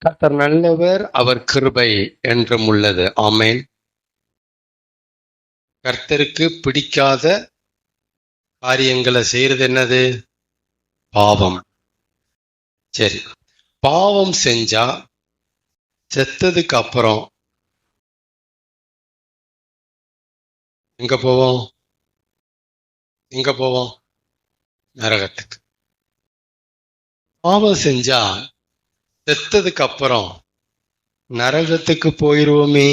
கர்த்தர் நல்லவர், அவர் கிருபை என்றும் உள்ளது. ஆமென். கர்த்தருக்கு பிடிக்காத காரியங்களை செய்யறது என்னது? பாவம். சரி, பாவம் செஞ்சா செத்ததுக்கு அப்புறம் எங்க போவோம்? நரகத்துக்கு. பாவம் செஞ்சா செத்ததுக்கு அப்புறம் நரகத்துக்கு போயிருவோமே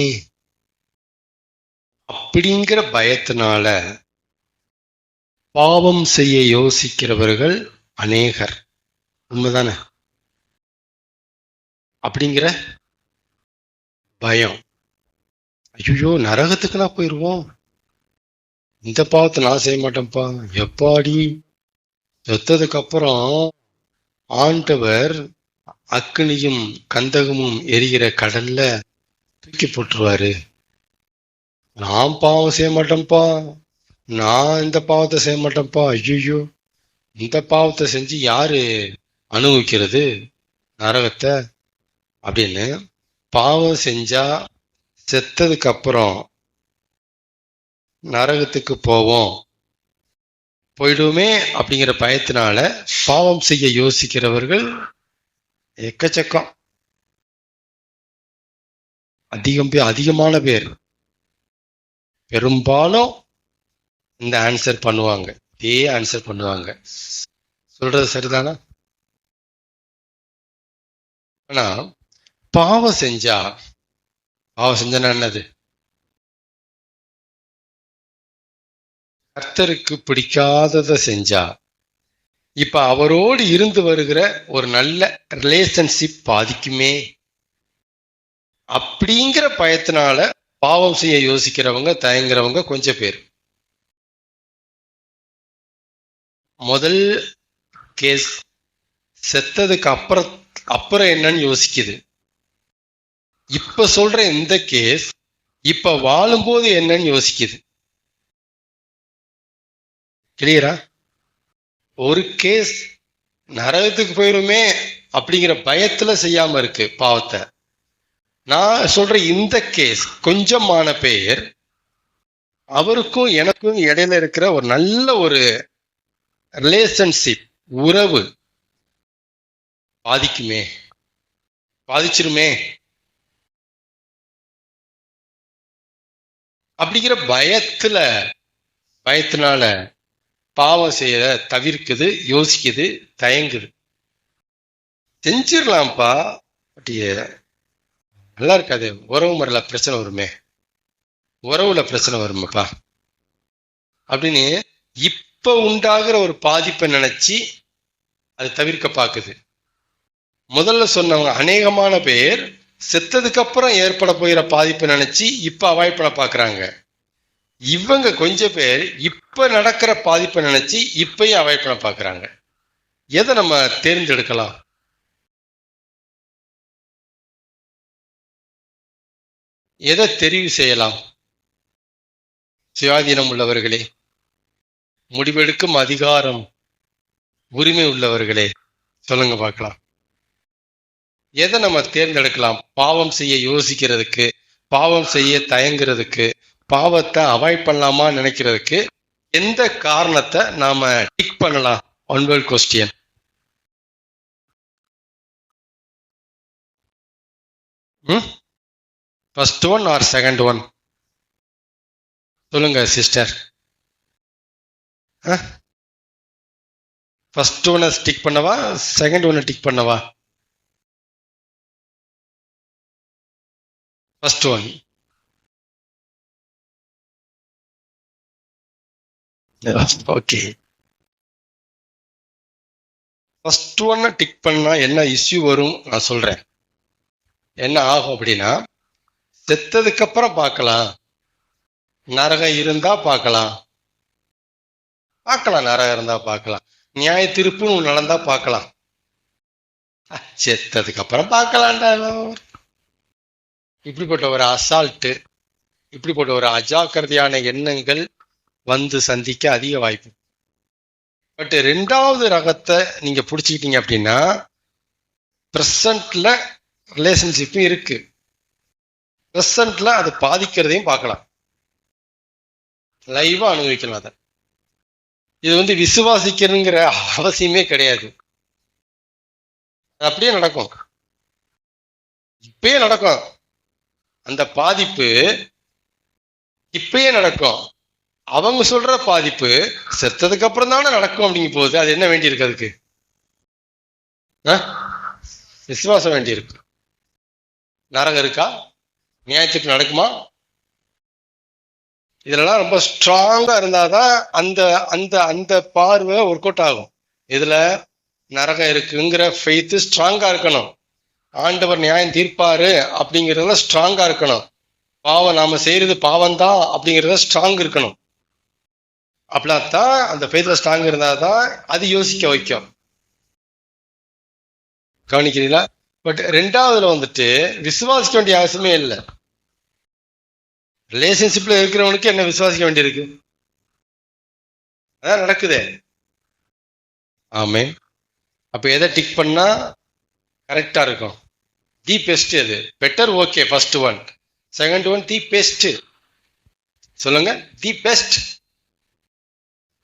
அப்படிங்கிற பயத்தினால பாவம் செய்ய யோசிக்கிறவர்கள் அநேகர். உண்மைதானே? அப்படிங்கிற பயம், ஐயோ நரகத்துக்கு நான் போயிருவோம், இந்த பாவத்தை நான் செய்ய மாட்டேன்ப்பா, எப்பாடி செத்ததுக்கு அப்புறம் ஆண்டவர் அக்னியும் கந்தகமும் எரிகிற கடல்ல தூக்கி போட்டுருவாரு, நான் பாவம் செய்ய மாட்டேன்ப்பா, நான் இந்த பாவத்தை செய்ய மாட்டேன்ப்பா, ஐயோ இந்த பாவத்தை செஞ்சு யாரு அனுபவிக்கிறது நரகத்தை அப்படின்னு பாவம் செஞ்சா செத்ததுக்கு அப்புறம் நரகத்துக்கு போயிடுவோமே அப்படிங்கிற பயத்தினால பாவம் செய்ய யோசிக்கிறவர்கள் எக்கச்சக்கம். அதிகமான பேர் பெரும்பாலும் இந்த ஆன்சர் பண்ணுவாங்க, இதே ஆன்சர் பண்ணுவாங்க. சொல்றது சரிதானா? ஆனா பாவம் செஞ்சா என்னது? கர்த்தருக்கு பிடிக்காததை செஞ்சா இப்ப அவரோடு இருந்து வருகிற ஒரு நல்ல ரிலேஷன்ஷிப் பாதிக்குமே அப்படிங்கிற பயத்தினால பாவம் செய்ய யோசிக்கிறவங்க, தயங்குறவங்க கொஞ்சம் பேர். முதல் கேஸ் செத்ததுக்கு அப்புறம் என்னன்னு யோசிக்குது. இப்ப சொல்ற இந்த கேஸ் இப்ப வாழும்போது என்னன்னு யோசிக்குது. கிளியரா? ஒரு கேஸ் நரகத்துக்கு போயிருமே அப்படிங்கிற பயத்துல செய்யாம இருக்கு பாவத்தை. நான் சொல்ற இந்த கேஸ் கொஞ்சமான பேர் அவருக்கும் எனக்கும் இடையில இருக்கிற ஒரு நல்ல ஒரு ரிலேஷன்ஷிப், உறவு பாதிச்சிருமே அப்படிங்கிற பயத்தினால பாவம் செய்ய தவிர்க்குது, யோசிக்குது, தயங்குது. செஞ்சிடலாம்ப்பா, நல்லா இருக்காது, உறவு முறையில பிரச்சனை வருமே, உறவுல பிரச்சனை வருமாப்பா அப்படின்னு இப்ப உண்டாகிற ஒரு பாதிப்பை நினைச்சு அது தவிர்க்க பாக்குது. முதல்ல சொன்னவங்க அநேகமான பேர் செத்ததுக்கு அப்புறம் ஏற்பட போகிற பாதிப்பை நினைச்சு இப்ப அவாய்ட் பண்ண பாக்குறாங்க. இவங்க கொஞ்சம் பேர் இப்ப நடக்கிற பாதிப்பை நினைச்சு இப்பயும் அவாய்ட் பண்ண பாக்குறாங்க. எதை நம்ம தேர்ந்தெடுக்கலாம்? எதை தெரிவு செய்யலாம்? சுயாதீனம் உள்ளவர்களே, முடிவெடுக்கும் அதிகாரம், உரிமை உள்ளவர்களே, சொல்லுங்க பார்க்கலாம். எதை நம்ம தேர்ந்தெடுக்கலாம்? பாவம் செய்ய யோசிக்கிறதுக்கு, பாவம் செய்ய தயங்குறதுக்கு, பாவத்தை அவாய்ட் பண்ணலாமா நினைக்கிறதுக்கு எந்த காரணத்தை நாம டிக் பண்ணலாம்? One word question. First one or second one? சொல்லுங்க சிஸ்டர். ஃபர்ஸ்ட் ஒன்னை டிக் பண்ணவா, செகண்ட் ஒன்னை டிக் பண்ணவா? First one. ஓகே, ஃபர்ஸ்ட் ஒன்னை டிக் பண்ணா என்ன இஷ்யூ வரும் நான் சொல்றேன். என்ன ஆகும் அப்படின்னா, செத்ததுக்கு அப்புறம் பார்க்கலாம், நரகம் இருந்தா பார்க்கலாம், நரகம் இருந்தா பார்க்கலாம், நியாய தீர்ப்புன்னு நடந்தா பார்க்கலாம், செத்ததுக்கு அப்புறம் பார்க்கலாம்டா. இப்படிப்பட்ட ஒரு அசால்ட்டு, இப்படிப்பட்ட ஒரு அஜாக்கிரதையான எண்ணங்கள் வந்து சந்திக்க அதிக வாய்ப்பு. பட் ரெண்டாவது ரகத்தை நீங்க பிடிச்சிக்கிட்டீங்க அப்படின்னா, பிரசன்ட்ல ரிலேஷன்ஷிப்பும் இருக்கு. ப்ரெசன்ட்ல அது பாதிக்கிறதையும் பார்க்கலாம், லைவா அனுபவிக்கலாம். அதை இது விசுவாசிக்கணுங்கிற அவசியமே கிடையாது. அப்படியே நடக்கும், இப்பயே நடக்கும். அந்த பாதிப்பு இப்பயே நடக்கும். அவங்க சொல்ற பாதிப்பு செத்ததுக்கு அப்புறம் தானே நடக்கும். அப்படிங்கும் போது அது என்ன வேண்டி இருக்கு? அதுக்கு விசுவாசம் வேண்டி இருக்கு. நரகம் இருக்கா? நியாயத்துக்கு நடக்குமா? இதெல்லாம் ரொம்ப ஸ்ட்ராங்கா இருந்தாதான் அந்த அந்த அந்த பார்வை ஒர்க் அவுட் ஆகும். இதுல நரகம் இருக்குங்கிற ஃபெய்த் ஸ்ட்ராங்கா இருக்கணும். ஆண்டவர் நியாயம் தீர்ப்பாரு அப்படிங்கிறதுல ஸ்ட்ராங்கா இருக்கணும். பாவம் நாம செய்யறது பாவம் தான் அப்படிங்கிறத ஸ்ட்ராங் இருக்கணும். அப்படின்னாதான் அந்த ஃபெய்த்ல ஸ்ட்ராங் இருந்தாதான் அது யோசிக்க வைக்கும். கவனிக்கிறீங்களா? பட் ரெண்டாவதுல விசுவாசிக்க வேண்டிய அவசியமே இல்லை. ரிலேஷன்ஷிப்ல இருக்கிறவனுக்கு என்ன விசுவாசிக்க வேண்டியிருக்கு? அதான் நடக்குதே. ஆமே. அப்ப எதை டிக் பண்ணா கரெக்டா இருக்கும்? தி பெஸ்ட் எது? Better, okay, first one. Second one the best. சொல்லுங்க, தி பெஸ்ட்.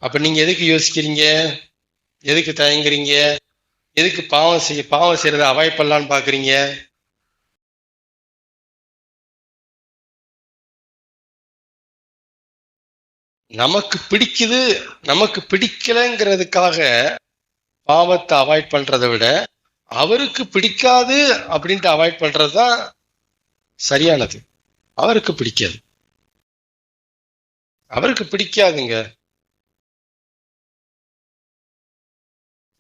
அப்ப நீங்க எதுக்கு யோசிக்கிறீங்க? எதுக்கு தயங்குறீங்க? எதுக்கு பாவம் செய்யறத அவாய்ட் பண்ணலான்னு பாக்குறீங்க? நமக்கு பிடிக்குது, நமக்கு பிடிக்கலங்கிறதுக்காக பாவத்தை அவாய்ட் பண்றதை விட அவருக்கு பிடிக்காது அப்படின்ட்டு அவாய்ட் பண்றதுதான் சரியானது. அவருக்கு பிடிக்காது, அவருக்கு பிடிக்காதுங்க.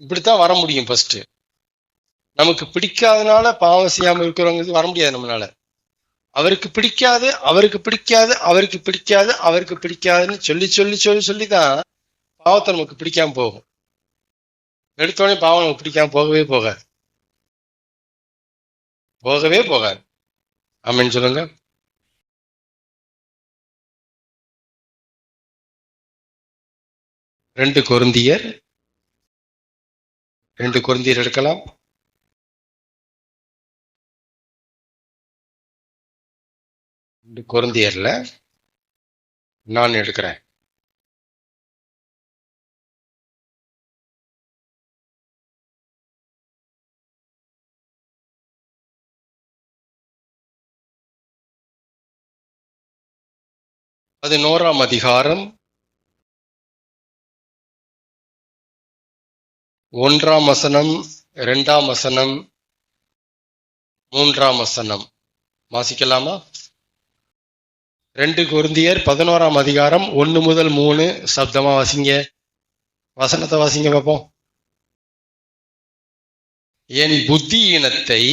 இப்படித்தான் வர முடியும். ஃபர்ஸ்ட் நமக்கு பிடிக்காதனால பாவம் செய்யாம இருக்கிறவங்க வர முடியாது நம்மளால. அவருக்கு பிடிக்காது, அவருக்கு பிடிக்காது, அவருக்கு பிடிக்காது, அவருக்கு பிடிக்காதுன்னு சொல்லி சொல்லி சொல்லி சொல்லிதான் பாவத்தை நமக்கு பிடிக்காம போகும். எடுத்தோடனே பாவம் நமக்கு பிடிக்காம போகவே போகாது, போகவே போகாது. ஆமென் சொல்லுங்க. ரெண்டு கொரிந்தியர் எடுக்கலாம். கொரிந்தியர்ல நான் எடுக்கிறேன். அது 11ஆம் அதிகாரம் 1ஆம் வசனம், 2ஆம் வசனம், 3ஆம் வசனம் வாசிக்கலாமா? 2 கொரிந்தியர் 11ஆம் அதிகாரம் 1 முதல் 3 சப்தமா வாசிங்க. வசனத்தை வாசிங்க பார்ப்போம். என் புத்தியினத்தை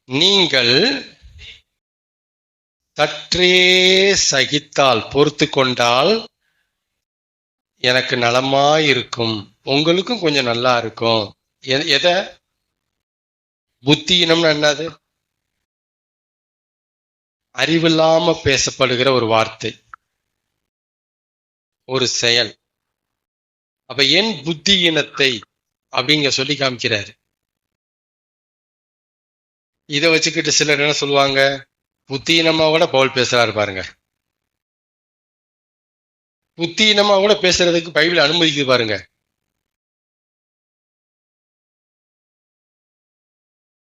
நீங்கள் சற்றே சகித்தால், பொறுத்து கொண்டால் எனக்கு நலமாயிருக்கும், உங்களுக்கும் கொஞ்சம் நல்லா இருக்கும். எதை? புத்தியினம்னு என்னது? அறிவில்லாம பேசப்படுகிற ஒரு வார்த்தை, ஒரு செயல். அப்ப என் புத்தியினத்தை அப்படிங்க சொல்லி காமிக்கிறாரு. இதை வச்சுக்கிட்டு சிலர் என்ன சொல்லுவாங்க? புத்தியினமா கூட பவுல் பேசுறாரு பாருங்க. புத்தியினமா கூட பேசுறதுக்கு பைபிள் அனுமதிக்குது பாருங்க.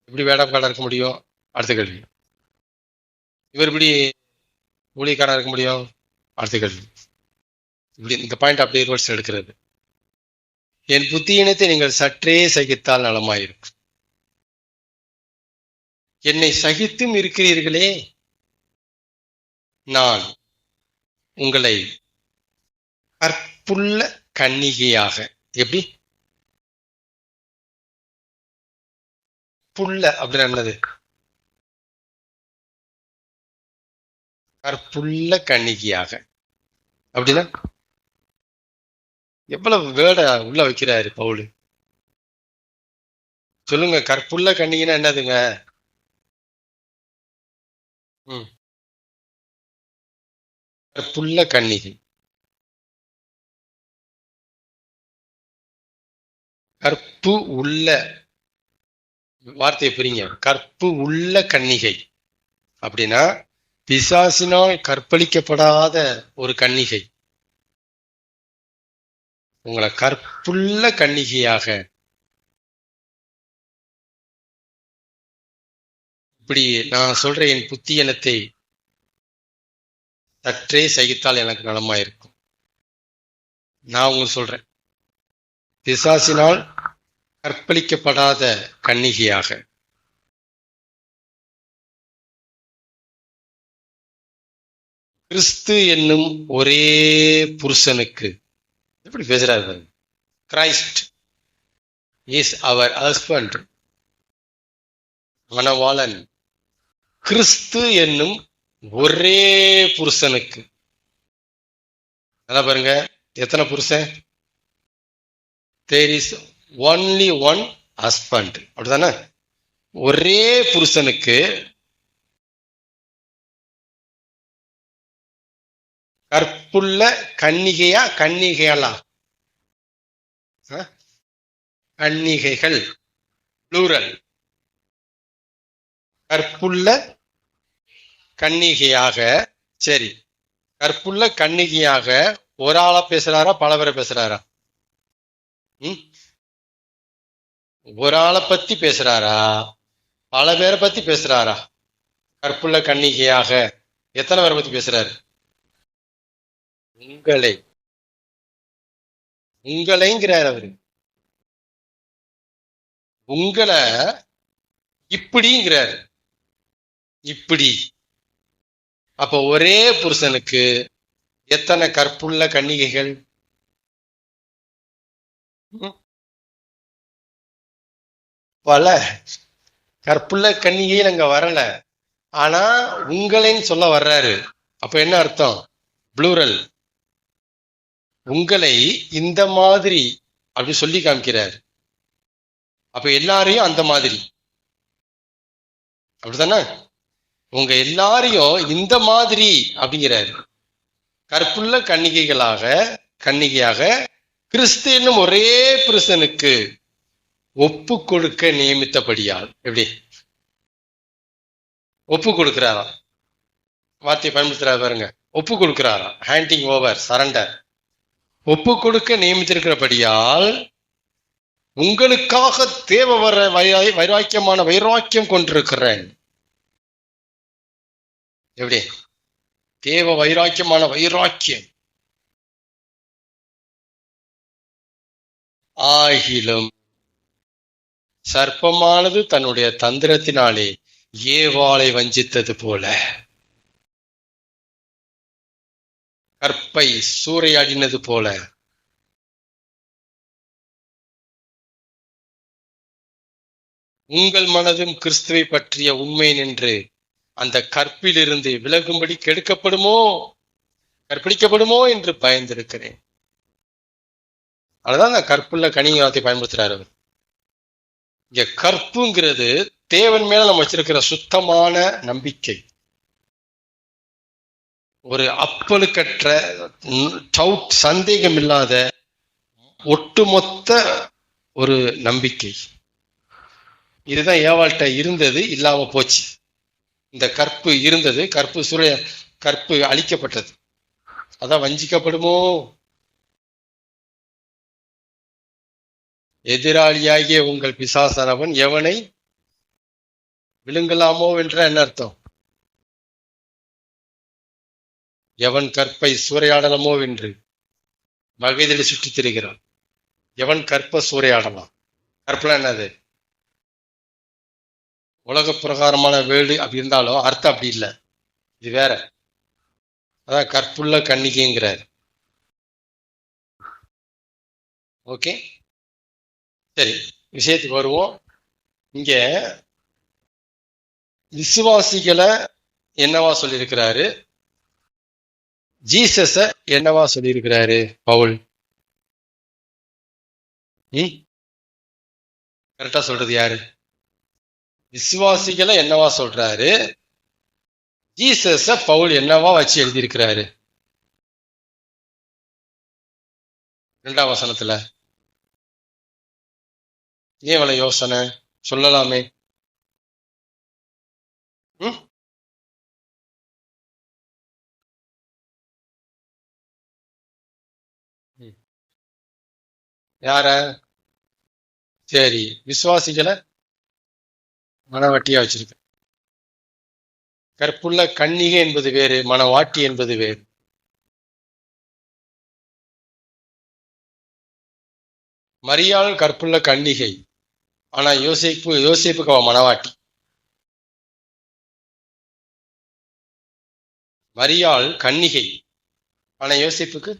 இப்படி வேடக்காரா இருக்க முடியும்? அடுத்த கேள்வி. இவர் இப்படி ஊழியக்காரா இருக்க முடியும்? அடுத்த கேள்வி. இப்படி இந்த பாயிண்ட் அப்படியே ரிவர்ஸ் எடுக்கிறது. என் புத்தியினத்தை நீங்கள் சற்றே சகித்தால் நலமாயிருக்கும். என்னை சகித்தும் இருக்கிறீர்களே, நான் உங்களை கற்புள்ள கன்னிகையாக. எப்படி? புள்ள அப்படின்னு என்னது? கற்புள்ள கன்னிகையாக அப்படின்னா எவ்வளவு வேர்ட உள்ள வைக்கிறாரு பவுல். சொல்லுங்க, கற்புள்ள கன்னிகைன்னா என்னதுங்க? கற்புள்ள கன்னிகை, கற்பு உள்ள வார்த்தையை புரியுங்க. கற்பு உள்ள கன்னிகை அப்படின்னா பிசாசினால் கற்பழிக்கப்படாத ஒரு கன்னிகை. உங்களை கற்புள்ள கன்னிகையாக, இப்படி நான் சொல்ற என் புத்தியனத்தை சற்றே சகித்தால் எனக்கு நலமாயிருக்கும். நான் உங்களுக்கு சொல்றேன், பிசாசினால் கற்பழிக்கப்படாத கன்னிகையாக, கிறிஸ்து என்னும் ஒரே புருஷனுக்கு. எப்படி பேசுறாரு? கிரைஸ்ட் இஸ் அவர் ஹஸ்பண்ட், மணவாளன். கிறிஸ்து என்னும் ஒரே புருஷனுக்கு. நல்லா பாருங்க, எத்தனை புருஷன்? There is only one husband, அப்படிதானே? ஒரே புருஷனுக்கு கற்புள்ள கன்னிகையா கன்னிகைகளா? கன்னிகைகள் ப்ளூரல். கற்புள்ள கன்னிகையாக. சரி, கற்புள்ள கன்னிகையாக ஒரு ஆளா பேசுறாரா பல பேரை பேசுறாரா? ஒரு ஆளை பத்தி பேசுறாரா பல பேரை பத்தி பேசுறாரா? கற்புள்ள கன்னிகையாக எத்தனை பேரை பத்தி பேசுறாரு? உங்களைங்கிறார் அவரு. உங்களை இப்படிங்கிறாரு. இப்படி. அப்ப ஒரே புருஷனுக்கு எத்தனை கற்புள்ள கன்னிகைகள்? பல. கற்புள்ள கன்னிகையில் அங்க வரல, ஆனா உங்களைன்னு சொல்ல வர்றாரு. அப்ப என்ன அர்த்தம்? ப்ளூரல். உங்களை இந்த மாதிரி அப்படி சொல்லி காமிக்கிறார். அப்ப எல்லாரையும் அந்த மாதிரி, அப்படித்தானே? உங்க எல்லாரையும் இந்த மாதிரி அப்படிங்கிறாரு. கற்புள்ள கன்னிகையாக கிறிஸ்து என்னும் ஒரே புருஷனுக்கு ஒப்பு கொடுக்க நியமித்தபடியால். எப்படி ஒப்பு கொடுக்கிறாராம்? வார்த்தையை பயன்படுத்துறாரு பாருங்க. ஒப்பு கொடுக்கிறாராம். Handing over, surrender. ஒப்பு கொடுக்க நியமித்திருக்கிறபடியால் உங்களுக்காக தேவ வைராக்கியம் கொண்டிருக்கிறேன். எப்படி? தேவ வைராக்கியம். ஆகிலும் சர்ப்பமானது தன்னுடைய தந்திரத்தினாலே ஏவாளை வஞ்சித்தது போல, கற்பை சூறையாடினது போல, உங்கள் மனதும் கிறிஸ்துவை பற்றிய உண்மை நின்று அந்த கற்பிலிருந்து விலகும்படி கற்பிடிக்கப்படுமோ என்று பயந்திருக்கிறேன். அதுதான் அந்த கற்புள்ள கனியாத்தை பயன்படுத்துறாரு அவர். இங்க கற்புங்கிறது தேவன் மேல நம்ம வச்சிருக்கிற சுத்தமான நம்பிக்கை. ஒரு அப்பழுக்கற்ற, சந்தேகம் இல்லாத ஒட்டுமொத்த ஒரு நம்பிக்கை. இதுதான் ஏவாள்கிட்ட இருந்தது, இல்லாம போச்சு. இந்த கற்பு இருந்தது, கற்பு அழிக்கப்பட்டது. அதான் வஞ்சிக்கப்படுமோ, எதிராளியாகிய உங்கள் பிசாசானவன் எவனை விழுங்கலாமோ என்ற என்ன அர்த்தம்? எவன் கற்பை சூறையாடலாமோ என்று வகைதடி சுற்றித் திரிகிறான். எவன் கற்பை சூறையாடலாம்? கற்பெல்லாம் என்னது? உலக பிரகாரமான வேடு அப்படி இருந்தாலும் அர்த்தம் அப்படி இல்லை, இது வேற. அதான் கற்புள்ள கன்னிகைங்கிறார். ஓகே, சரி, விஷயத்துக்கு வருவோம். இங்க விசுவாசிகளை என்னவா சொல்லியிருக்கிறாரு? ஜீசஸ என்னவா சொல்லியிருக்கிறாரு பவுல்? கரெக்டா சொல்றது யாரு? விசுவாசிகளை என்னவா சொல்றாரு? ஜீசஸ பவுல் என்னவா வச்சு எழுதியிருக்கிறாரு? 2ஆம் வசனத்துல. ஏன் இவ்வளவு யோசனை? சொல்லலாமே. ம்? ம். யார? சரி, விசுவாசிகளை மனவட்டியா வச்சிருக்க. கற்புள்ள கன்னிகை என்பது வேறு, மனவாட்டி என்பது வேறு. மரியாள் கற்புள்ள கன்னிகை, ஆனா யோசேப்புக்கு அவ மனவாட்டி. மரியாள் கன்னிகை, ஆனா யோசேப்புக்கு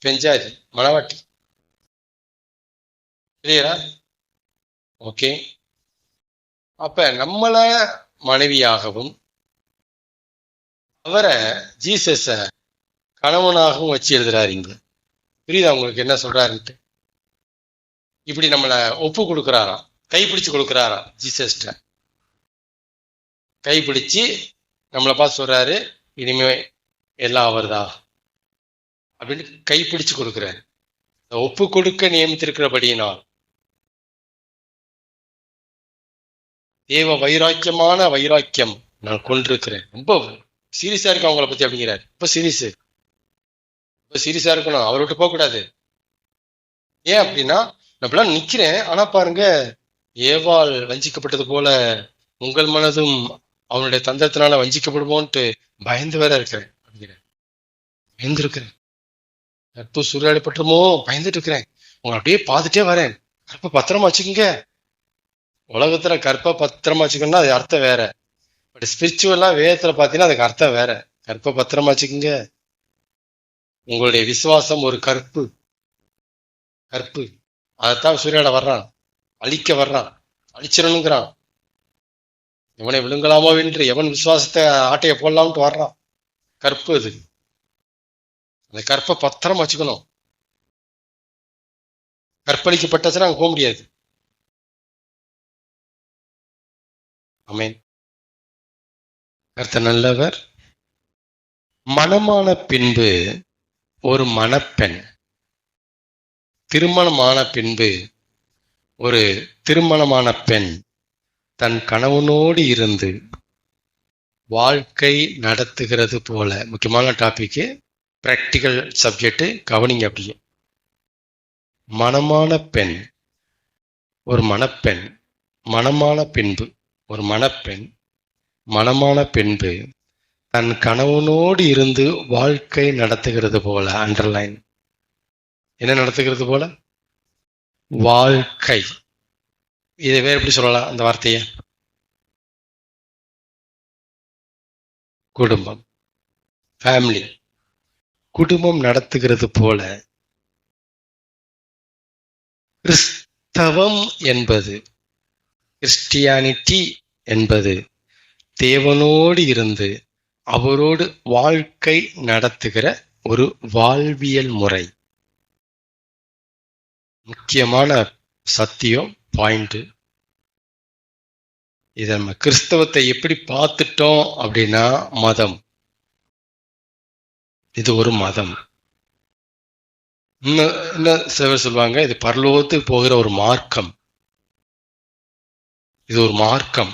பெஞ்சாதி, மனவாட்டி. கிளியரா? ஓகே. அப்ப நம்மள மனைவியாகவும் அவரை ஜீசஸ கணவனாகவும் வச்சு எழுதுறாரு இங்க. புரியுதா உங்களுக்கு என்ன சொல்றாருன்ட்டு? இப்படி நம்மளை ஒப்பு கொடுக்குறாராம், கைப்பிடிச்சு கொடுக்குறாராம். ஜீசஸ்ட கைப்பிடிச்சு நம்மளை பார்த்து சொல்றாரு, இனிமே எல்லாம் அவர்தான் அப்படின்னு கைப்பிடிச்சு கொடுக்குறாரு. ஒப்பு கொடுக்க நியமித்திருக்கிறபடியினால் தேவ வைராக்கியமான வைராக்கியம் நான் கொண்டிருக்கிறேன். ரொம்ப சீரியஸா இருக்கு அவங்கள பத்தி அப்படிங்கிறாரு. ரொம்ப சீரியஸா இருக்கணும், அவரை விட்டு போக கூடாது. ஏன் அப்படின்னா, நான் நிக்கிறேன், ஆனா பாருங்க, ஏவாள் வஞ்சிக்கப்பட்டது போல உங்கள் மனதும் அவனுடைய தந்திரத்தினால வஞ்சிக்கப்படுமோன்ட்டு பயந்து வேற இருக்கிறேன் அப்படிங்கிறேன். பயந்து இருக்கிறேன், கற்பு சூறையாடப்பட்டுமோ பயந்துட்டு இருக்கிறேன். உங்களை அப்படியே பார்த்துட்டே வரேன். கற்ப பத்திரமா வச்சுக்கோங்க. உலகத்துல கற்ப பத்திரமா வச்சுக்கணும்னா அது அர்த்தம் வேற. பட் ஸ்பிரிச்சுவலா வேதத்துல பாத்தீங்கன்னா அதுக்கு அர்த்தம் வேற. கற்ப பத்திரமா வச்சுக்கோங்க. உங்களுடைய விசுவாசம் ஒரு கற்பு. அதைத்தான் சூறையாட வர்றான், அழிக்க வர்றான், அழிச்சிடணுங்கிறான். எவனை விழுங்கலாமோ என்று எவன் விசுவாசத்தை ஆட்டைய போடலாம்ட்டு வர்றான். கற்பு அது. அந்த கற்பை பத்திரம் வச்சுக்கணும். கற்பழிக்கப்பட்டச்சுன்னா அங்க போக முடியாது. ஆமென். கர்த்தர் நல்லவர். மணமான பின்பு ஒரு மணப்பெண், திருமணமான பின்பு ஒரு திருமணமான பெண் தன் கணவனோடு இருந்து வாழ்க்கை நடத்துகிறது போல. முக்கியமான டாபிக், பிராக்டிக்கல் சப்ஜெக்ட், கவனிங்க. அப்படியே மணமான பெண், ஒரு மணப்பெண், மணமான பின்பு ஒரு மணப்பெண், மணமான பின்பு தன் கணவனோடு இருந்து வாழ்க்கை நடத்துகிறது போல. அண்டர்லைன். என்ன நடத்துகிறது போல? வாழ்க்கை. இதை வேற எப்படி சொல்லலாம் அந்த வார்த்தைய? குடும்பம், ஃபேமிலி. குடும்பம் நடத்துகிறது போல கிறிஸ்தவம் என்பது, கிறிஸ்டியானிட்டி என்பது தேவனோடு இருந்து அவரோடு வாழ்க்கை நடத்துகிற ஒரு வாழ்வியல் முறை. முக்கியமான சத்தியம், பாயிண்ட். இதை நம்ம கிறிஸ்தவத்தை எப்படி பார்த்துட்டோம் அப்படின்னா, மதம். இது ஒரு மதம். இன்னும் சிலர் சொல்லுவாங்க, இது பரலோகத்துக்கு போகிற ஒரு மார்க்கம், இது ஒரு மார்க்கம்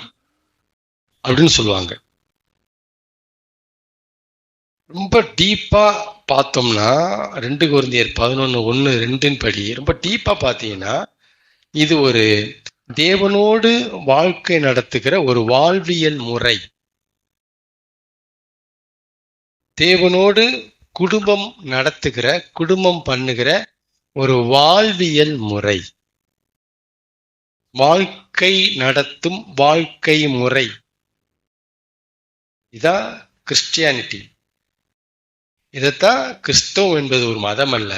அப்படின்னு சொல்லுவாங்க. ரொம்ப டீப்பா பார்த்தோம்னா 2 கொரிந்தியர் 11:1-2 படி ரொம்ப டீப்பா பார்த்தீங்கன்னா, இது ஒரு தேவனோடு வாழ்க்கை நடத்துகிற ஒரு வாழ்வியல் முறை. தேவனோடு குடும்பம் நடத்துகிற, குடும்பம் பண்ணுகிற ஒரு வாழ்வியல் முறை, வாழ்க்கை நடத்தும் வாழ்க்கை முறை. இதான் கிறிஸ்டியானிட்டி. இதைத்தான் கிறிஸ்தவம் என்பது ஒரு மதம் அல்ல,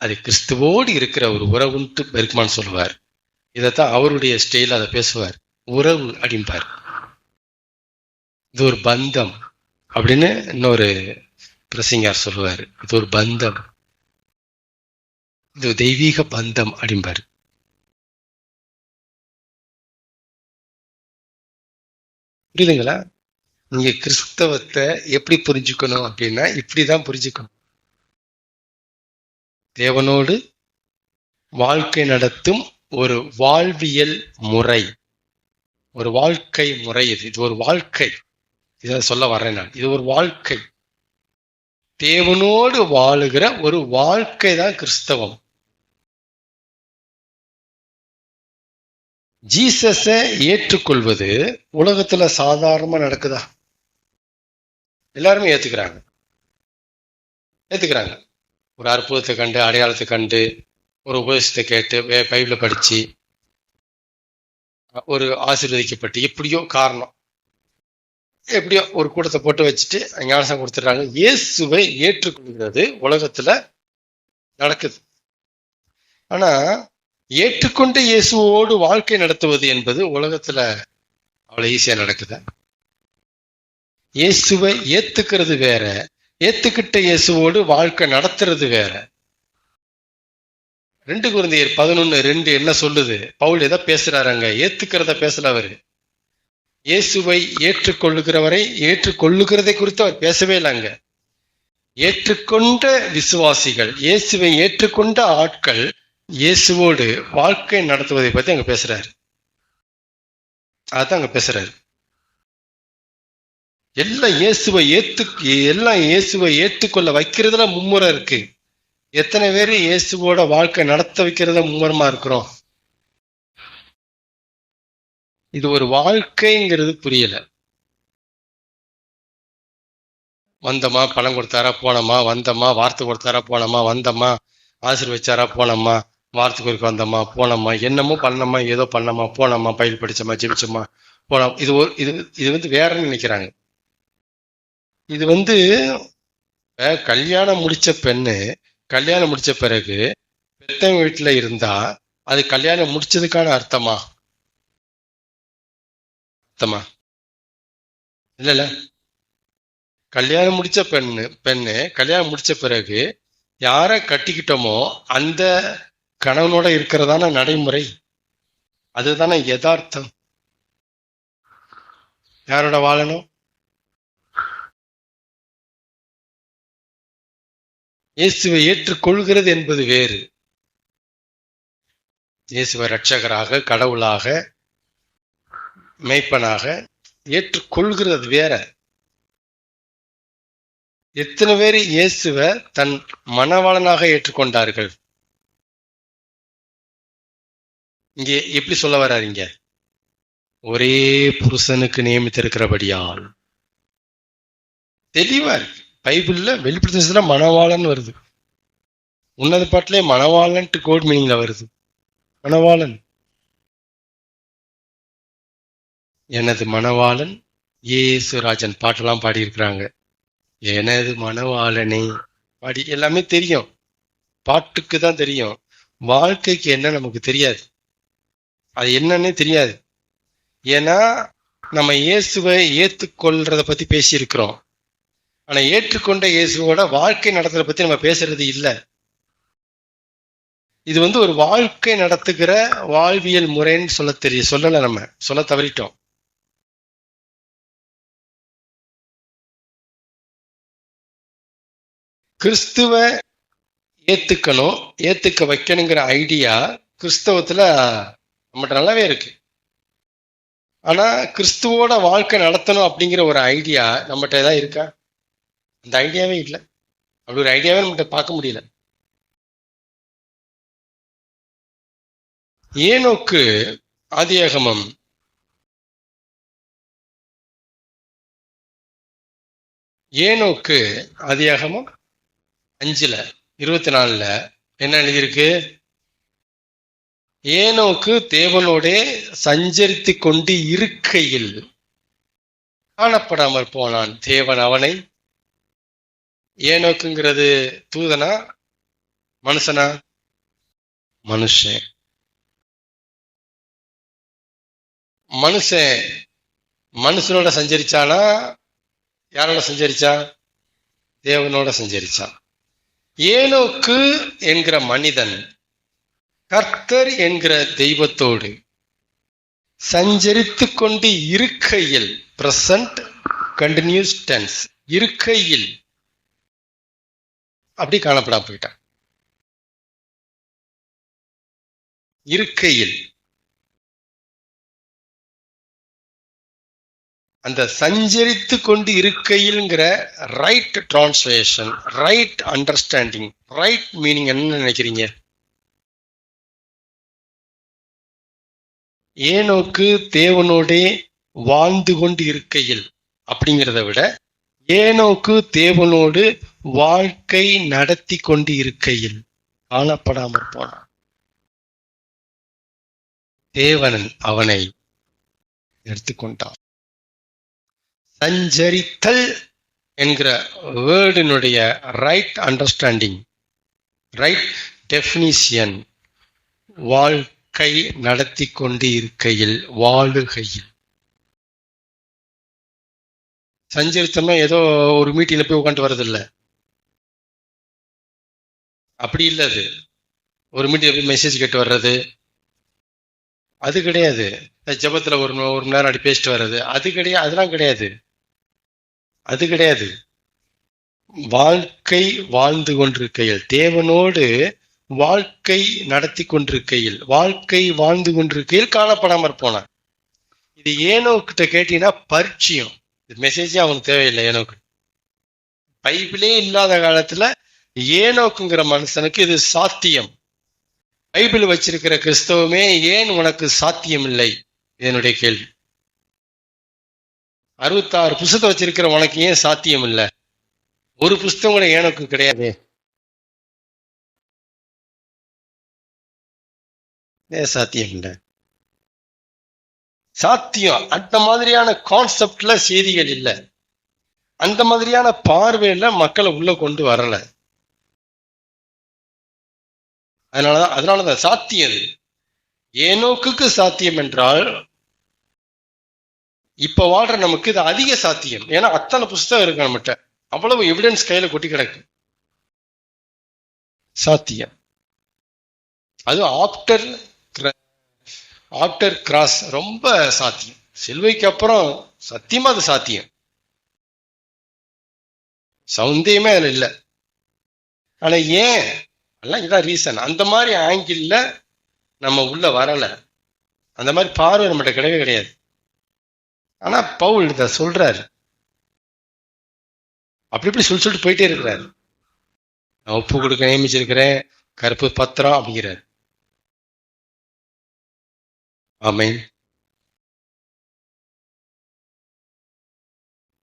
அது கிறிஸ்துவோடு இருக்கிற ஒரு உறவுன்ட்டு பெருக்குமான் சொல்லுவார். இதைத்தான் அவருடைய ஸ்டைல அதை பேசுவார், உறவு அப்படின்பார். இது ஒரு பந்தம் அப்படின்னு இன்னொரு பிரசங்கியார் சொல்லுவார். இது ஒரு பந்தம், இது தெய்வீக பந்தம் அப்படின்பார். புரியுதுங்களா? நீங்க கிறிஸ்தவத்தை எப்படி புரிஞ்சுக்கணும் அப்படின்னா, இப்படிதான் புரிஞ்சுக்கணும். தேவனோடு வாழ்க்கை நடத்தும் ஒரு வாழ்வியல் முறை, ஒரு வாழ்க்கை முறை. இது ஒரு வாழ்க்கை. இதை சொல்ல வர்றேன் நான். இது ஒரு வாழ்க்கை, தேவனோடு வாழுகிற ஒரு வாழ்க்கை தான் கிறிஸ்தவம். ஜீசஸை ஏற்றுக்கொள்வது உலகத்துல சாதாரணமா நடக்குதா? எல்லாருமே ஏத்துக்கிறாங்க. ஒரு அற்புதத்தை கண்டு, அடையாளத்தை கண்டு, ஒரு உபதேசத்தை கேட்டு, பைபிளை படிச்சு, ஒரு ஆசீர்வதிக்கப்பட்டு, எப்படியோ காரணம், எப்படியோ ஒரு கூட்டத்தை போட்டு வச்சுட்டு ஞானசம் கொடுத்துட்றாங்க. இயேசுவை ஏற்றுக்கொள்கிறது உலகத்துல நடக்குது. ஆனா ஏற்றுக்கொண்டு இயேசுவோடு வாழ்க்கை நடத்துவது என்பது உலகத்துல அவ்வளவு ஈஸியா நடக்குது. இயேசுவை ஏத்துக்கிறது வேற, ஏத்துக்கிட்ட இயேசுவோடு வாழ்க்கை நடத்துறது வேற. 2 கொரிந்தியர் 11:2 என்ன சொல்லுது? பவுல் எதை பேசுறாருங்க? ஏத்துக்கிறத பேசல அவரு. இயேசுவை ஏற்றுக்கொள்ளுகிறவரை ஏற்றுக்கொள்ளுகிறதை குறித்து அவர் பேசவே இல்லைங்க. ஏற்றுக்கொண்ட விசுவாசிகள், இயேசுவை ஏற்றுக்கொண்ட ஆட்கள் இயேசுவோடு வாழ்க்கை நடத்துவதை பத்தி அங்க பேசுறாரு. அதான் அங்க பேசுறாரு. எல்லாம் இயேசுவை ஏற்றுக்கொள்ள வைக்கிறதுல மும்முறை இருக்கு. எத்தனை பேர் இயேசுவோட வாழ்க்கை நடத்த வைக்கிறத மும்முரமா இருக்கிறோம்? இது ஒரு வாழ்க்கைங்கிறது புரியல. வந்தமா, பணம் கொடுத்தாரா போனோமா, வந்தமா, வார்த்தை கொடுத்தாரா போனோமா, வந்தமா, ஆசீர்வதிச்சாரா போனோமா, வார்த்தைக்கு ஒருக்கு வந்தோமா போனோமா, என்னமோ பண்ணோமா, ஏதோ பண்ணோமா போனோமா, பயில் படிச்சோமா, ஜெபிச்சோமா போனோம். இது வந்து வேறன்னு நினைக்கிறாங்க. இது வந்து கல்யாணம் முடிச்ச பெண்ணு கல்யாணம் முடிச்ச பிறகு பெத்தவங்க வீட்டுல இருந்தா அது கல்யாணம் முடிச்சதுக்கான அர்த்தமா? இல்ல. கல்யாணம் முடிச்ச பெண்ணு கல்யாணம் முடிச்ச பிறகு யார கட்டிக்கிட்டோமோ அந்த கணவனோட இருக்கிறதான நடைமுறை, அதுதானே யதார்த்தம். யாரோட வாழணும்? இயேசுவை ஏற்றுக்கொள்கிறது என்பது வேறு. இயேசுவை ரட்சகராக, கடவுளாக, மேய்ப்பனாக ஏற்றுக்கொள்கிறது வேற. எத்தனை பேர் இயேசுவை தன் மணவாளனாக ஏற்றுக்கொண்டார்கள்? இங்கே எப்படி சொல்ல வர்றாரு? இங்க ஒரே புருஷனுக்கு நியமித்திருக்கிறபடியால் தெளிவா இருக்கு. பைபிள்ல வெளிப்படுத்தல மணவாளன் வருது. உன்னத பாட்டிலே மணவாளன் கோட் மீனிங்ல வருது. மணவாளன், எனது மணவாளன் இயேசுராஜன் பாட்டெல்லாம் பாடி இருக்கிறாங்க. எனது மணவாளனே பாடி எல்லாமே தெரியும். பாட்டுக்கு தான் தெரியும். வாழ்க்கைக்கு என்ன நமக்கு தெரியாது. அது என்னன்னே தெரியாது. ஏன்னா நம்ம இயேசுவை ஏற்றுக்கொள்றத பத்தி பேசியிருக்கிறோம். ஆனா ஏற்றுக்கொண்ட இயேசுவோட வாழ்க்கை நடத்துறத பத்தி நம்ம பேசுறது இல்லை. இது வந்து ஒரு வாழ்க்கை நடத்துகிற வாழ்வியல் முறைன்னு சொல்லல, நம்ம சொல்ல தவறிட்டோம். கிறிஸ்துவ ஏத்துக்கணும், ஏத்துக்க வைக்கணுங்கிற ஐடியா கிறிஸ்தவத்துல நம்மகிட்ட நல்லாவே இருக்கு. ஆனா கிறிஸ்துவோட வாழ்க்கை நடத்தணும் அப்படிங்கிற ஒரு ஐடியா நம்மகிட்ட ஏதாவது இருக்கா? அந்த ஐடியாவே இல்லை. அப்படி ஒரு ஐடியாவே நம்மகிட்ட பார்க்க முடியல. ஏனோக்கு ஆதியாகமம் 5:24 என்ன எழுதியிருக்கு? ஏனோக்கு தேவனோடே சஞ்சரித்து கொண்டு இருக்கையில் காணப்படாமல் போனான். தேவன் அவனை, ஏனோக்குங்கிறது தூதனா மனுஷனா? மனுஷன். மனுஷனோட சஞ்சரிச்சானா? யாரோட சஞ்சரிச்சான்? தேவனோட சஞ்சரிச்சான். ஏனோக்கு என்கிற மனிதன் கர்த்தர் என்கிற தெய்வத்தோடு சஞ்சரித்து கொண்டு இருக்கையில், பிரசன்ட் கண்டினியூஸ் டென்ஸ், இருக்கையில் அப்படி காணப்படாம போயிட்டான். இருக்கையில். அந்த சஞ்சரித்து கொண்டு இருக்கையில்ங்கிற right translation, right understanding, right meaning என்ன நினைக்கிறீங்க? ஏனோக்கு தேவனோடே வாழ்ந்து கொண்டு இருக்கையில் அப்படிங்கிறத விட ஏனோக்கு தேவனோடு வாழ்க்கை நடத்தி கொண்டு இருக்கையில் காணப்படாமற் போனான். தேவன் அவனை எடுத்துக்கொண்டான். சஞ்சரித்தல் என்கிற வேர்டினுடைய ரைட் அண்டர்ஸ்டாண்டிங், ரைட் டெஃபினிஷன், வாழ்க்கை நடத்தி கொண்டு இருக்கையில், வாழுகையில். சஞ்சரித்தோம்னா ஏதோ ஒரு மீட்டிங்ல போய் உட்காந்து வர்றது இல்லை, அப்படி இல்லை. அது ஒரு மீட்டிங்ல போய் மெசேஜ் கேட்டு வர்றது அது கிடையாது. ஜபத்துல ஒரு மணி நேரம் அப்படி பேசிட்டு வர்றது அது கிடையாது. அதெல்லாம் கிடையாது, அது கிடையாது. வாழ்க்கை வாழ்ந்து கொண்டிருக்கையில், தேவனோடு வாழ்க்கை நடத்தி கொண்டிருக்கையில், வாழ்க்கை வாழ்ந்து கொண்டிருக்கையில் காணப்படாமற் போனான். இது ஏனோக்கிட்ட கேட்டீங்கன்னா பரிச்சயம், மெசேஜே அவனுக்கு தேவையில்லை. ஏனோக்கு பைபிளே இல்லாத காலத்துல ஏனோக்குங்கிற மனுஷனுக்கு இது சாத்தியம். பைபிள் வச்சிருக்கிற கிறிஸ்தவமே ஏன் உனக்கு சாத்தியம் இல்லை? என்னுடைய கேள்வி. 66 புஸ்தகம் வச்சிருக்கிற உனக்கு ஏன் சாத்தியம் இல்லை? ஒரு புஸ்தகம் கூட ஏனோக்கு கிடையாது. ஏன் சாத்தியம் இல்லை? சாத்தியம். அந்த மாதிரியான கான்செப்ட்ல செய்திகள் இல்லை, அந்த மாதிரியான பார்வையில மக்களை உள்ள கொண்டு வரல. அதனாலதான் சாத்தியம். ஏனோக்குக்கு சாத்தியம் என்றால் இப்ப வாழ்ற நமக்கு இது அதிக சாத்தியம். ஏன்னா அத்தனை புஸ்தகம் இருக்கு நம்மகிட்ட, அவ்வளவு எவிடன்ஸ் கையில கொட்டி கிடக்கு. சாத்தியம். அது ஆஃப்டர் கிராஸ் ரொம்ப சாத்தியம். சிலுவைக்கு அப்புறம் சத்தியமா அது சாத்தியம், சந்தேகமே அதுல இல்லை. ஆனா ஏன் எல்லாம் இதான் ரீசன். அந்த மாதிரி ஆங்கிள் நம்ம உள்ள வரல, அந்த மாதிரி பார்வை நம்மகிட்ட கிடையவே கிடையாது. ஆனா பவுல் இத சொல்றாரு, அப்படி இப்படி சொல்லிட்டு போயிட்டே இருக்கிறாரு. நான் ஒப்பு கொடுக்க நியமிச்சிருக்கிறேன், கருப்பு பத்திரம் அப்படிங்கிறாரு. ஆமென்.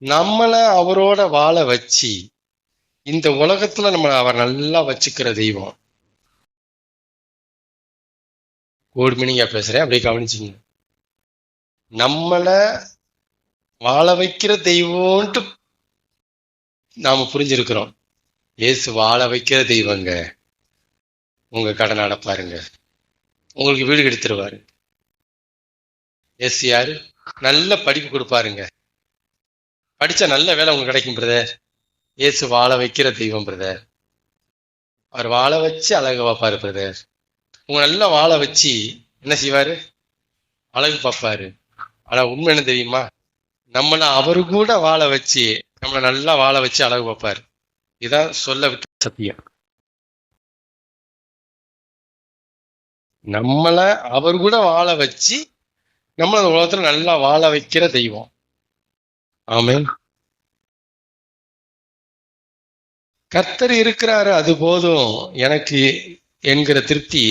நம்மள அவரோட வாழ வச்சு இந்த உலகத்துல நம்ம அவர் நல்லா வச்சுக்கிற தெய்வம். கோட் மீனிங்கா பேசுறேன், அப்படியே கவனிச்சிங்க. நம்மள வாழ வைக்கிற தெய்வம்ட்டு நாம புரிஞ்சிருக்கிறோம். இயேசு வாழ வைக்கிற தெய்வங்க. உங்க கடன் அடைப்பாருங்க, உங்களுக்கு வீடு கெடுத்துருவாரு. இயேசு யாரு? நல்ல படிப்பு கொடுப்பாருங்க, படிச்சா நல்ல வேலை உங்களுக்கு கிடைக்கும் பிரதர். இயேசு வாழ வைக்கிற தெய்வம் பிரதர். அவர் வாழ வச்சு அழகு பார்ப்பாரு பிரதர். உங்க நல்லா வாழ வச்சு என்ன செய்வாரு? அழகு பார்ப்பாரு. ஆனா உண்மை என்ன தெரியுமா? நம்மள அவரு கூட வாழ வச்சு நம்மளை நல்லா வாழ வச்சு அழகு பார்ப்பாரு. இதான் சொல்ல விட்டு சத்தியம். நம்மள அவர் கூட வாழ வச்சு நம்மள உலகத்துல நல்லா வாழ வைக்கிற தெய்வம். ஆமென். கர்த்தர் இருக்கிறாரு, அது போதும் எனக்கு என்கிற திருப்தி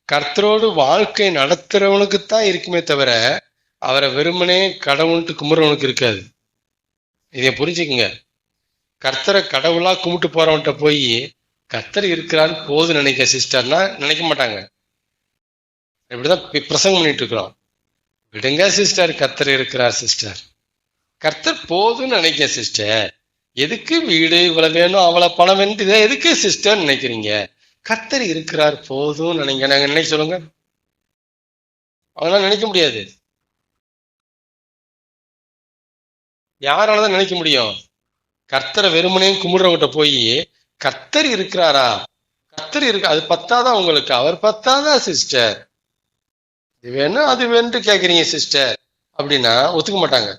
கர்த்தரோடு வாழ்க்கை நடத்துறவனுக்குத்தான் இருக்குமே தவிர அவரை வெறுமனே கடவுள்ட்டு கும்பிட்றவனுக்கு இருக்காது. இதை புரிஞ்சுக்குங்க. கர்த்தரை கடவுளா கும்பிட்டு போறவன்கிட்ட போய் கர்த்தர் இருக்கிறான்னு போதும் நினைக்க சிஸ்டர்னா நினைக்க மாட்டாங்க. இப்படிதான் பிரசங்கம் பண்ணிட்டு இருக்கிறோம். விடுங்க சிஸ்டர், கர்த்தர் இருக்கிறார் சிஸ்டர். கர்த்தர் போதும்னு நினைக்க சிஸ்டர். எதுக்கு வீடு இவ்வளவு வேணும் அவ்வளவு பணம் வேணும் இதை எதுக்கு சிஸ்டர் நினைக்கிறீங்க? கர்த்தர் இருக்கிறார் போதும் நினைங்க. நாங்க நினைக்க சொல்லுங்க. அவங்களால நினைக்க முடியாது. யாராலதான் நினைக்க முடியும்? கர்த்தரை வெறுமனையும் கும்பிடுறவங்கிட்ட போய் கர்த்தர் இருக்கிறாரா, கர்த்தர் இருக்கு அது பத்தாதான் உங்களுக்கு, அவர் பத்தாதான் சிஸ்டர், இது வேணும் அது வேணும்னு கேக்குறீங்க சிஸ்டர் அப்படின்னா ஒத்துக்க மாட்டாங்க.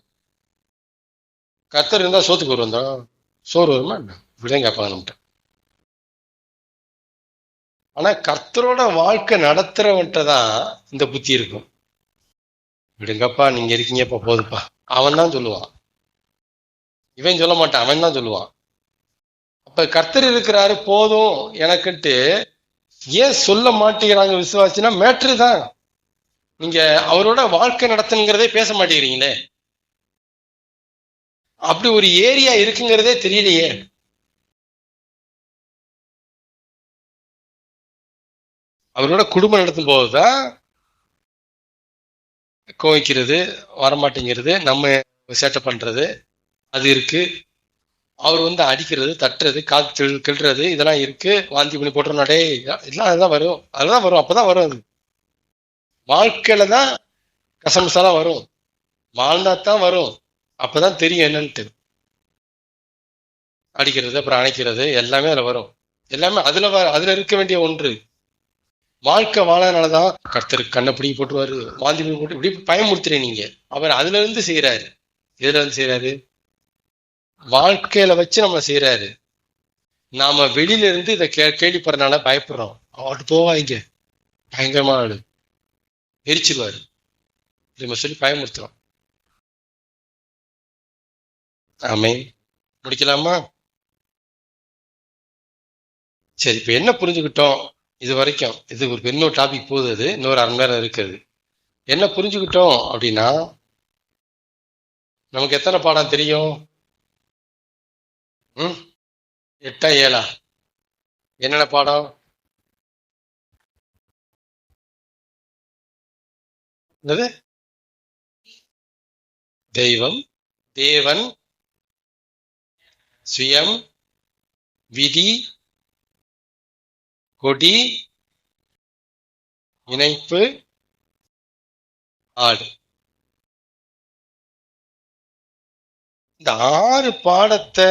கர்த்தர் இருந்தா சோத்துக்கு வருவோம், சோறு வருமா இப்படிதான் கேட்பாங்க நம்மகிட்ட. ஆனா கர்த்தரோட வாழ்க்கை நடத்துறவன்ட்ட தான் இந்த புத்தி இருக்கும். விடுங்கப்பா, நீங்க இருக்கீங்க, இப்ப போதுப்பா, அவன் தான் சொல்லுவான். இவன் சொல்ல மாட்டான், அவன் தான் சொல்லுவான். அப்ப கர்த்தர் இருக்கிறாரு போதும் எனக்குன்ட்டு ஏன் சொல்ல மாட்டேங்கிறாங்க விசுவாசினா, மேட்ரு தான். நீங்க அவரோட வாழ்க்கை நடத்துங்கிறதே பேச மாட்டேங்கிறீங்களே, அப்படி ஒரு ஏரியா இருக்குங்கிறதே தெரியலையே. அவரோட குடும்பம் நடத்தும் போதுதான் கோவிக்கிறது, வரமாட்டேங்கிறது, நம்ம சேட்டை பண்றது அது இருக்கு. அவர் அடிக்கிறது, தட்டுறது, காத்து கிள்றது, இதெல்லாம் இருக்கு. வாந்தி பண்ணி போட்டுறோம், டே எல்லாம் அதுதான் வரும், அதுதான் வரும், அப்பதான் வரும். அது வாழ்க்கையில தான் கசமசாலாம் வரும், வாழ்ந்தாத்தான் வரும். அப்பதான் தெரியும் என்னன்ட்டு. அடிக்கிறது, அப்புறம் அணைக்கிறது, எல்லாமே அதுல வரும். எல்லாமே அதுல இருக்க வேண்டிய ஒன்று. வாழ்க்கை வாழனாலதான் கர்த்தருக்கு கண்ணை பிடிங்கி போட்டுருவாரு, வாந்தி பண்ணி போட்டு இப்படி பயமுறுத்துறேன் நீங்க. அவர் அதுல இருந்து செய்யறாரு. எதுல இருந்து செய்யறாரு? வாழ்க்கையில வச்சு நம்ம செய்யறாரு. நாம வெளியில இருந்து இதை கேள்விப்படுறதுனால பயப்படுறோம். அவட்டு போவாங்க, பயங்கரமான ஆளு, எரிச்சிருவாரு, நம்ம சொல்லி பயமுறுத்துறோம். ஆமே, முடிக்கலாமா? சரி, இப்ப என்ன புரிஞ்சுக்கிட்டோம் இது வரைக்கும்? இது ஒரு இன்னொரு டாபிக் போகுது, அது இன்னொரு 1/2 மணி நேரம் இருக்குது. என்ன புரிஞ்சுக்கிட்டோம் அப்படின்னா, நமக்கு எத்தனை பாடம் தெரியும்? 8 7? என்னென்ன பாடம்? என்னது? தெய்வம், தேவன், சுயம், விதி, கொடி, இணைப்பு, ஆடு. இந்த 6 பாடத்தை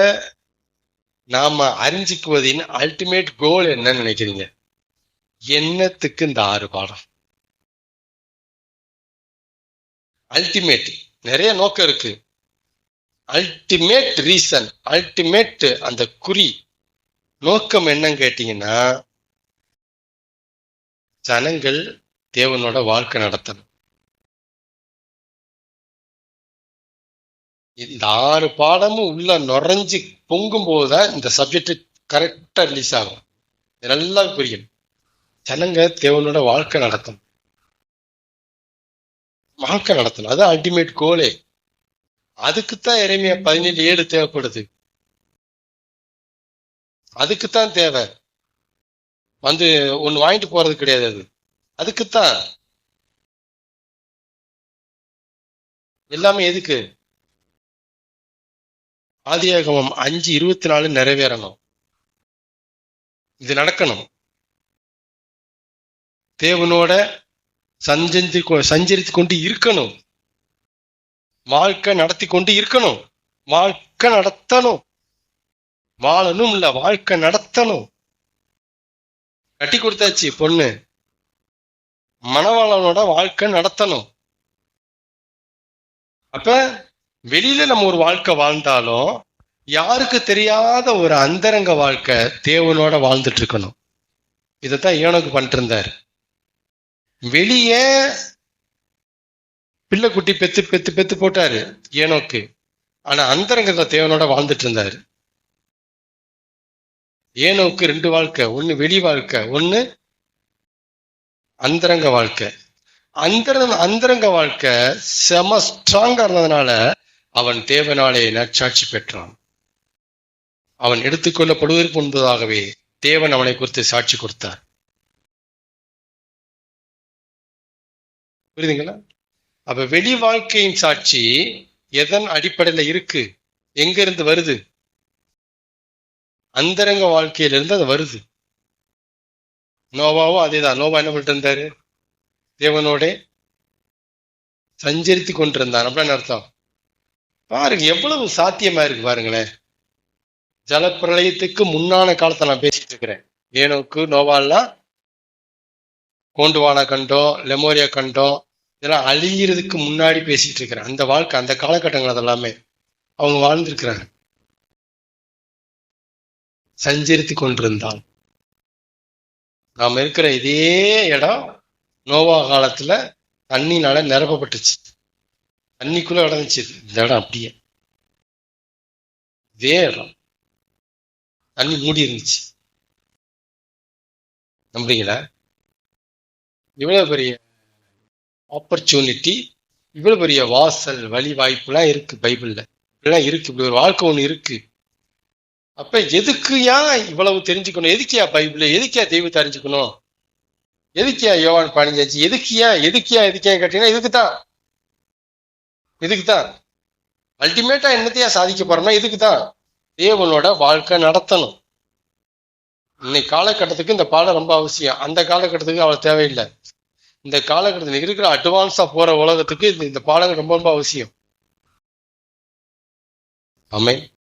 நாம அறிஞ்சிக்குவதின் அல்டிமேட் கோல் என்னன்னு நினைக்கிறீங்க? என்னத்துக்கு இந்த 6 பாடம்? அல்டிமேட், நிறைய நோக்கம் இருக்கு. அல்டிமேட் ரீசன், அல்டிமேட் அந்த குறி, நோக்கம் என்னன்னு கேட்டீங்கன்னா, ஜனங்கள் தேவனோட வாழ்க்கை நடத்தணும். இந்த 6 பாடமும் உள்ள நுழைஞ்சு பொங்கும் போதுதான் இந்த சப்ஜெக்ட் கரெக்டா ரிலீஸ் ஆகும். நல்லா புரியும். ஜனங்க தேவனோட வாழ்க்கை நடத்தணும், வாழ்க்கை நடத்தணும், அது அல்டிமேட் கோலே. அதுக்குத்தான் எரேமியா 17:7 தேவைப்படுது. அதுக்குத்தான் தேவை. ஒன்னு வாங்கிட்டு போறது கிடையாது. அது அதுக்குத்தான் எல்லாமே. எதுக்கு? ஆதியாகமம் 5:24 நிறைவேறணும். இது நடக்கணும். தேவனோட சஞ்சரித்து கொண்டு இருக்கணும், வாழ்க்கை நடத்தி கொண்டு இருக்கணும், வாழ்க்கை நடத்தணும். வாழணும் இல்ல, வாழ்க்கை நடத்தணும். கட்டி கொடுத்தாச்சு பொண்ணு, மணவாளனோட வாழ்க்கை நடத்தணும். அப்ப வெளியில நம்ம ஒரு வாழ்க்கை வாழ்ந்தாலும் யாருக்கு தெரியாத ஒரு அந்தரங்க வாழ்க்கை தேவனோட வாழ்ந்துட்டு இருக்கணும். இதைத்தான் ஏனோக்கு பண்ணிட்டு இருந்தாரு. வெளியே பிள்ளை குட்டி பெத்து பெத்து பெத்து போட்டாரு ஏனோக்கு, ஆனா அந்தரங்கத்தை தேவனோட வாழ்ந்துட்டு இருந்தாரு. ஏனோக்கு 2 வாழ்க்கை, ஒண்ணு வெளி வாழ்க்கை, ஒண்ணு அந்தரங்க வாழ்க்கை. அந்தரங்க வாழ்க்கை செம ஸ்ட்ராங்கா இருந்ததுனால அவன் தேவனாலே நற்சாட்சி பெற்றான். அவன் எடுத்துக்கொள்ளப்படுவதற்கு முன்பதாகவே தேவன் அவனை குறித்து சாட்சி கொடுத்தார். புரியுதுங்களா? அப்ப வெளி வாழ்க்கையின் சாட்சி எதன் அடிப்படையில இருக்கு? எங்க இருந்து வருது? அந்தரங்க வாழ்க்கையிலிருந்து அது வருது. நோவாவும் அதேதான். நோவா என்ன பண்ணிட்டு இருந்தாரு? தேவனோட சஞ்சரித்து கொண்டிருந்தான். அப்படின்னு அர்த்தம். பாருங்க எவ்வளவு சாத்தியமா இருக்கு பாருங்களேன். ஜலப்பிரளயத்துக்கு முன்னான காலத்தை நான் பேசிட்டு இருக்கிறேன். ஏனோக்கு, நோவாலாம் கோண்டுவானா கண்டம், லெமோரியா கண்டம், இதெல்லாம் அழிகிறதுக்கு முன்னாடி பேசிட்டு இருக்கிறேன். அந்த வாழ்க்கை, அந்த காலகட்டங்கள் அதெல்லாமே அவங்க வாழ்ந்திருக்கிறாங்க. சஞ்சரித்து கொண்டிருந்தான். நாம் இருக்கிற இதே இடம் நோவா காலத்துல தண்ணினால நிரப்பப்பட்டுச்சு. தண்ணிக்குள்ள கிடந்துச்சு இந்த இடம். அப்படியே இதே இடம் தண்ணி மூடி இருந்துச்சு. நம்புறீங்களா? இவ்வளவு பெரிய ஆப்பர்ச்சுனிட்டி, இவ்வளவு பெரிய வாசல் வழி வாய்ப்புலாம் இருக்கு பைபிள்ல. இப்படிலாம் இருக்கு, இப்படி ஒரு வாழ்க்கை ஒண்ணு இருக்கு. அப்ப எதுக்குயா இவ்வளவு தெரிஞ்சுக்கணும்? எதுக்கியா பைபிள்? எதுக்கியா தெய்வத்தை அறிஞ்சுக்கணும்? எதுக்கியா யோவான் 15 எதுக்கியா கேட்டீங்கன்னா இதுக்குதான் அல்டிமேட்டா என்னத்தையா சாதிக்க போறோம்னா இதுக்குதான். தேவனோட வாழ்க்கை நடத்தணும். இன்னைக்கு காலகட்டத்துக்கு இந்த பாடம் ரொம்ப அவசியம். அந்த காலகட்டத்துக்கு அவ்வளவு தேவையில்லை. இந்த காலகட்டத்தில் இருக்கிற அட்வான்ஸா போற உலகத்துக்கு இந்த பாடம் ரொம்ப ரொம்ப அவசியம். ஆமென்.